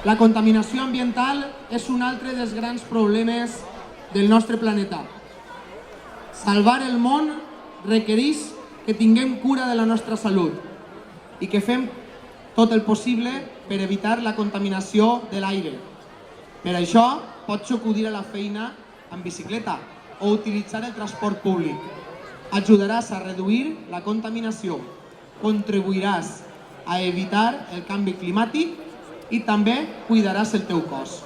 La contaminació ambiental és un altre dels grans problemes del nostre planeta. Salvar el món requereix que tinguem cura de la nostra salut i que fem tot el possible per evitar la contaminació de l'aire. Per això pots acudir a la feina en bicicleta o utilitzar el transport públic. Ajudaràs a reduir la contaminació, contribuiràs a evitar el canvi climàtic i també cuidaràs el teu cos.